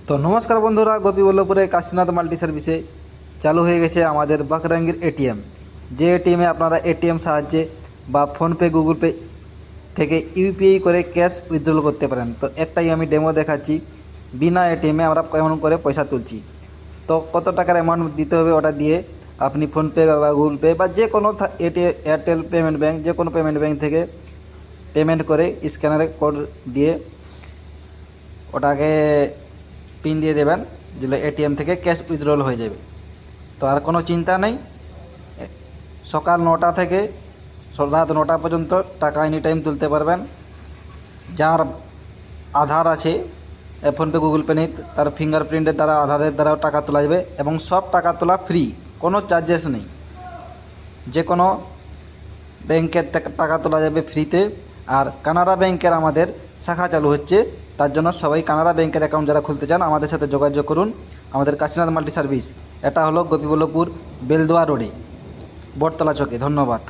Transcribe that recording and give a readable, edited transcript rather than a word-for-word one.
তো নমস্কার বন্ধুরা, গোপীবল্লভপুরে কাশীনাথ মাল্টি সার্ভিসে চালু হয়ে গেছে আমাদের বাকরঙ্গীর এটিএম। যে এটিএমে আপনারা এটিএম সাহায্যে বা ফোনপে গুগল পে থেকে ইউপিআই করে ক্যাশ উইথড্রল করতে পারেন। তো একটাই আমি ডেমো দেখাচ্ছি, বিনা এটিএমে আমরা কেমন করে পয়সা তুলছি। তো কত টাকার অ্যামাউন্ট দিতে হবে ওটা দিয়ে আপনি ফোনপে বা গুগল পে বা যে কোনো এয়ারটেল পেমেন্ট ব্যাঙ্ক, যে কোনো পেমেন্ট ব্যাঙ্ক থেকে পেমেন্ট করে স্ক্যানারে কোড দিয়ে ওটাকে পিন দিয়ে দেবেন, দিলে এটিএম থেকে ক্যাশ উইথড্রল হয়ে যাবে। তো আর কোনো চিন্তা নেই, সকাল 9টা থেকে রাত 9টা পর্যন্ত টাকা এনি টাইম তুলতে পারবেন। যার আধার আছে ফোনপে গুগল পে নেই, তার ফিঙ্গারপ্রিন্টের দ্বারা আধারের দ্বারাও টাকা তোলা যাবে এবং সব টাকা তোলা ফ্রি, কোনো চার্জেস নেই। যে কোনো ব্যাংকের টাকা তোলা যাবে ফ্রিতে। আর কানাড়া ব্যাংকের আমাদের শাখা চালু হচ্ছে, তার জন্য সবাই কানাড়া ব্যাংকের অ্যাকাউন্ট যারা খুলতে চান আমাদের সাথে যোগাযোগ করুন। আমাদের কাশীনাথ মাল্টি সার্ভিস, এটা হলো গোপীবল্লভপুর বেলদোয়া রোডে, বটতলা চকে। ধন্যবাদ।